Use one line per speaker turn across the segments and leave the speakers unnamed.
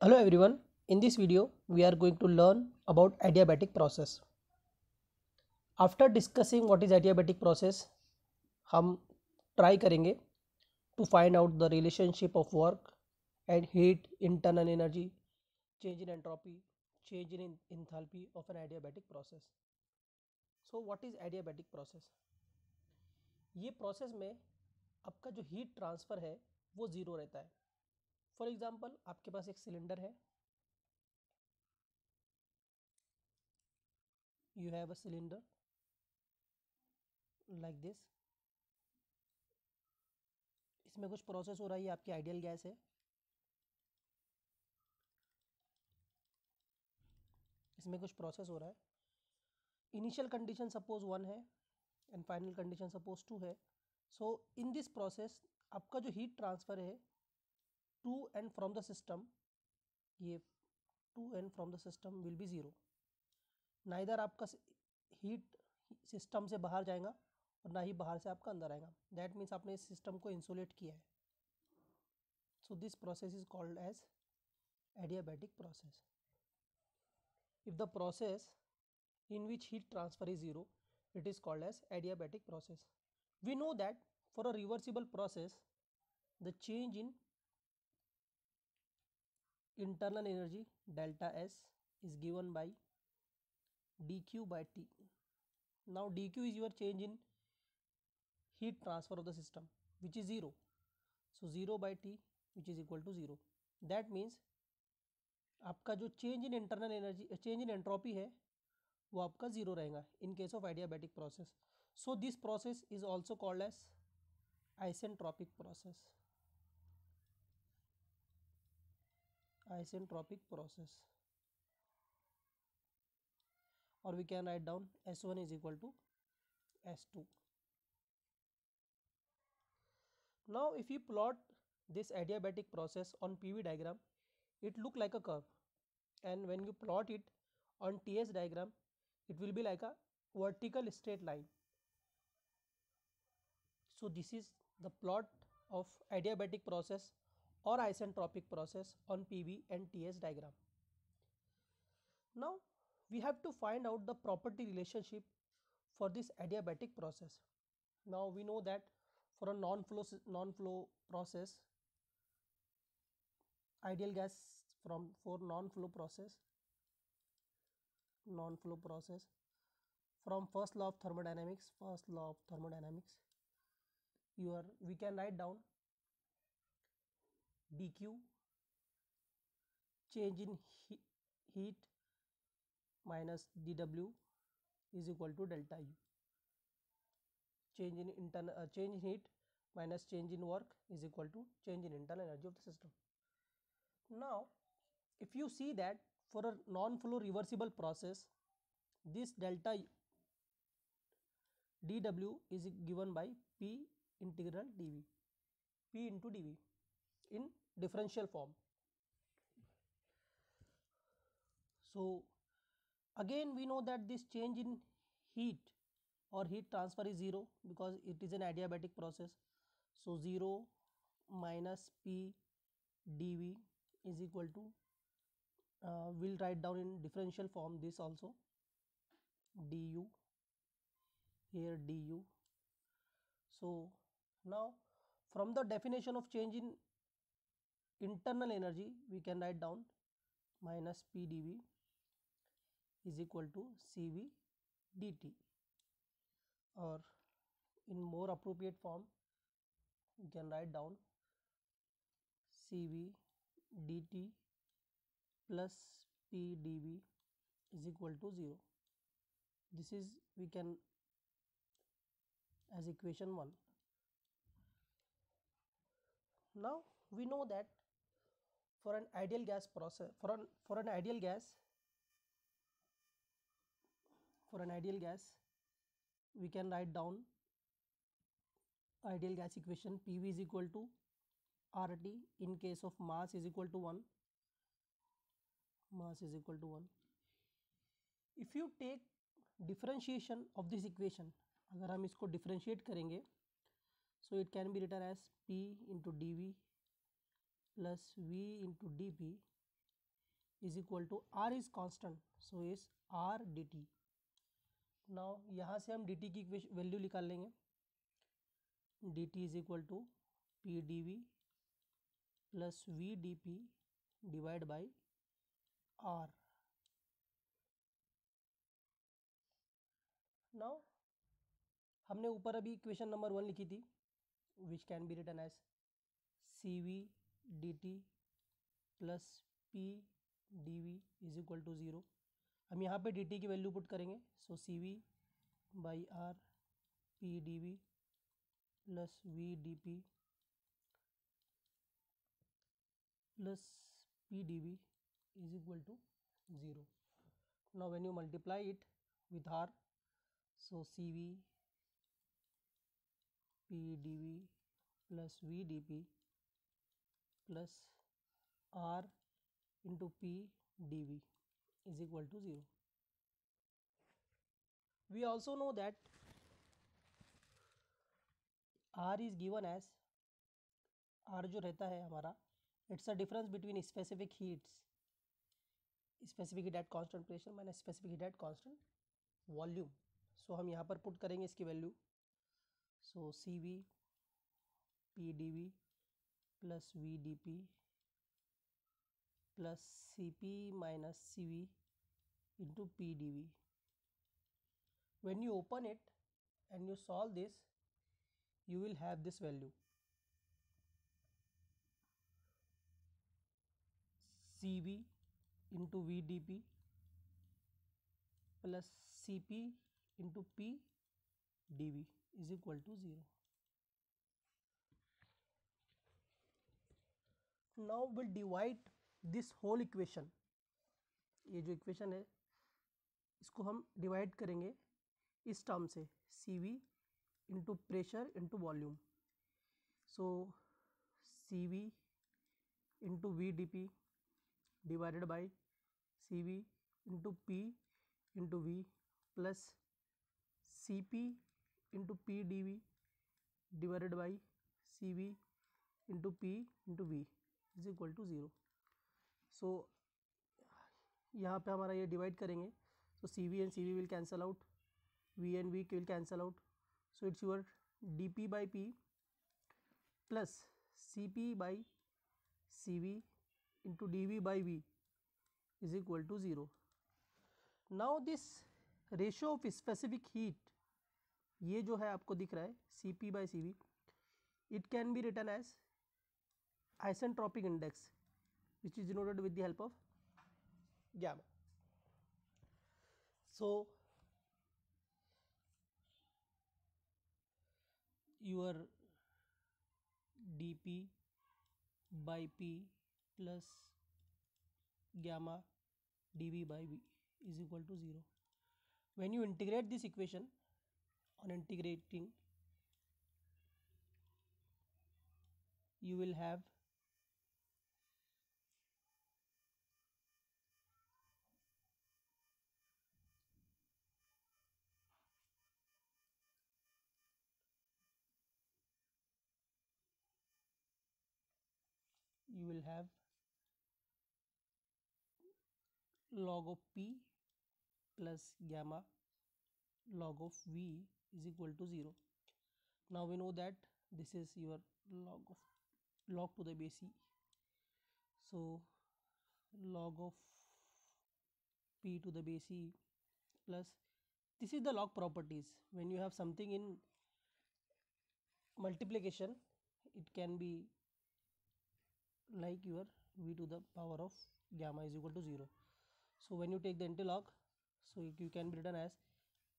Hello everyone, in this video we are going to learn about adiabatic process. After discussing what is adiabatic process, हम try करेंगे to find out the relationship of work and heat, internal energy, change in entropy, change in enthalpy of an adiabatic process. So what is adiabatic process? ये process में आपका जो heat transfer है वो zero रहता है. For example, आपके पास एक सिलेंडर है, you have a cylinder like this. इसमें कुछ प्रोसेस हो रहा है, ये आपकी आइडियल गैस है. इसमें कुछ प्रोसेस हो रहा है. इनिशियल कंडीशन सपोज 1 है एंड फाइनल कंडीशन सपोज 2 है. सो इन दिस प्रोसेस आपका जो हीट ट्रांसफ़र है to and from the system, ये to and from the system will be zero. Neither आपका हीट सिस्टम से बाहर जाएगा और ना ही बाहर से आपका अंदर आएगा. दैट मीन्स आपने इस सिस्टम को इंसुलेट किया है. So this process is called as adiabatic process. If the process in which heat transfer is zero, it is called as adiabatic process. We know that for a reversible process, the change in internal energy delta S is given by dq by T. Now dq is your change in heat transfer of the system, which is zero. So 0 by T, which is equal to 0. That means आपका जो change in internal energy, change in entropy है, वो आपका zero रहेगा in case of adiabatic process. So this process is also called as isentropic process. Isentropic process, और we can write down S1 is equal to S2. Now if you plot this adiabatic process on PV diagram, it look like a curve, and when you plot it on TS diagram, it will be like a vertical straight line. So this is the plot of adiabatic process or isentropic process on PV and TS diagram. Now we have to find out the property relationship for this adiabatic process. Now we know that for a non-flow process, ideal gas for non-flow process from first law of thermodynamics, we can write down dq change in heat minus dw is equal to delta U. Change in heat minus change in work is equal to change in internal energy of the system. Now if you see that for a non-flow reversible process, this delta dw is given by P integral dV, P into dV in differential form. So again we know that this change in heat or heat transfer is zero because it is an adiabatic process. So 0 minus P dV is equal to, we'll write down in differential form this also, du, here du. So now from the definition of change in internal energy, we can write down minus P dV is equal to Cv dt, or in more appropriate form we can write down Cv dt plus P dV is equal to 0. This is we can as equation 1. Now we know that for an ideal gas process, for an ideal gas we can write down ideal gas equation. PV is equal to RT in case of mass is equal to 1. If you take differentiation of this equation, अगर हम इसको differentiate करेंगे, so it can be written as P into dV plus V into dP is equal to R is constant, so is R dt. Now यहाँ से हम dt की value निकाल लेंगे. dt is equal to P dv plus V dp divided by R. Now हमने ऊपर अभी equation number 1 लिखी थी, which can be written as CV dt plus P dv is equal to 0. हम यहाँ पे dt की वैल्यू पुट करेंगे, so CV by R P dv plus V dp plus P dv is equal to 0. Now when you multiply it with R, so CV P dv plus V dp plus R into P dv is equal to 0. We also know that R is given as, R जो रहता है हमारा, it's a difference between specific heat at constant pressure minus specific heat at constant volume. So हम यहाँ पर put करेंगे इसकी value, so CV P dv plus V dp plus Cp minus Cv into P dv. When you open it and you solve this, you will have this value, CV into V dp plus Cp into P dv is equal to 0. Now we'll divide this whole equation. ये जो equation है इसको हम divide करेंगे इस term से, CV into pressure into volume. So CV into V dp divided by CV into P into V plus Cp into P dv divided by CV into P into V is equal to 0. So यहाँ पे हमारा ये divide करेंगे, so CV and CV will cancel out, V and V will cancel out, so it's your dp by P plus Cp by CV into dv by V is equal to 0. Now this ratio of specific heat, ये जो है आपको दिख रहा है Cp by CV, it can be written as isentropic index, which is denoted with the help of gamma. So your dp by P plus gamma dv by V is equal to 0. When you integrate this equation, on integrating you will have log of P plus gamma log of V is equal to 0. Now we know that this is your log to the base E. So log of P to the base E plus, this is the log properties. When you have something in multiplication, it can be like your V to the power of gamma is equal to 0. So when you take the antilog, so you can be written as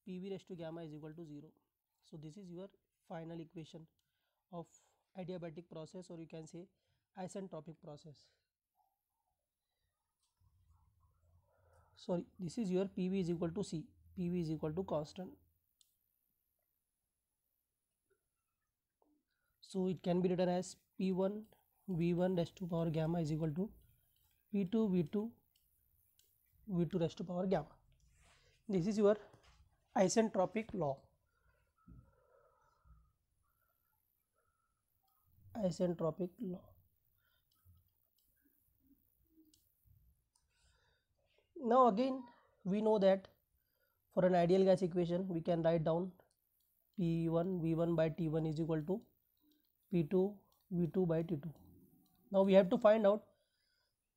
PV raised to gamma is equal to 0. So this is your final equation of adiabatic process, or you can say isentropic process. Sorry, this is your PV is equal to C. PV is equal to constant. So it can be written as P1 V1 raised to power gamma is equal to P2 V2 V2 raised to power gamma. This is your isentropic law. Isentropic law. Now again we know that for an ideal gas equation we can write down P1 V1 by T1 is equal to P2 V2 by T2. Now we have to find out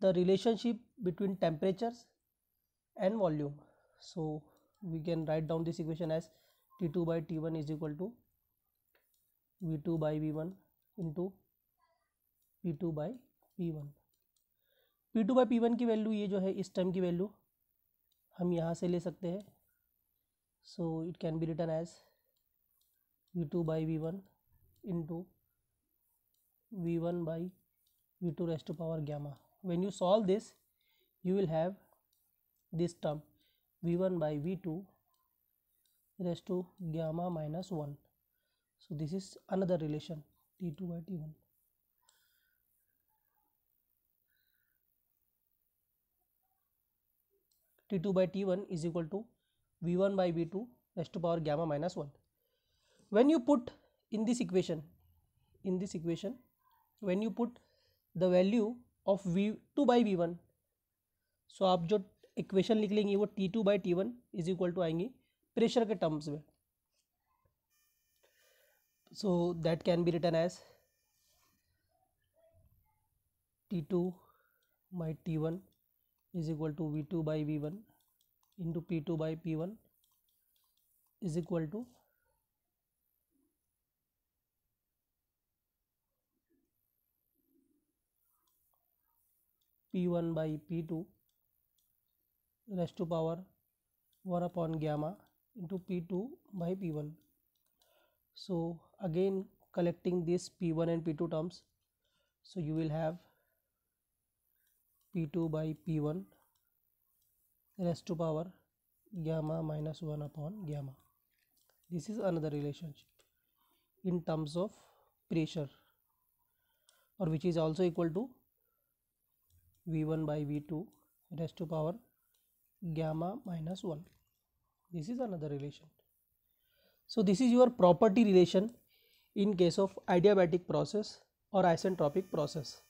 the relationship between temperatures and volume. So we can write down this equation as T2 by T1 is equal to V2 by V1 into P2 by P1. P2 by P1 की value ये जो है इस term की value हम यहाँ से ले सकते हैं. So it can be written as V2 by V1 into V1 by V2 raised to power gamma. When you solve this, you will have this term V1 by V2 raised to gamma minus 1. So this is another relation, T2 by T1. T2 by T1 is equal to V1 by V2 raised to power gamma minus 1. When you put in this equation, when you put the value of V2 by V1, so आप जो equation लिख लेंगे वो T2 by T1 is equal to आएंगी pressure के terms में. So that can be written as T2 by T1 is equal to V2 by V1 into P2 by P1 is equal to P1 by P2 raised to power 1 upon gamma into P2 by P1. So again collecting this P1 and P2 terms, so you will have P2 by P1 raised to power gamma minus 1 upon gamma. This is another relationship in terms of pressure, or which is also equal to V1 by V2 raised to power gamma minus 1. This is another relation. So this is your property relation in case of adiabatic process or isentropic process.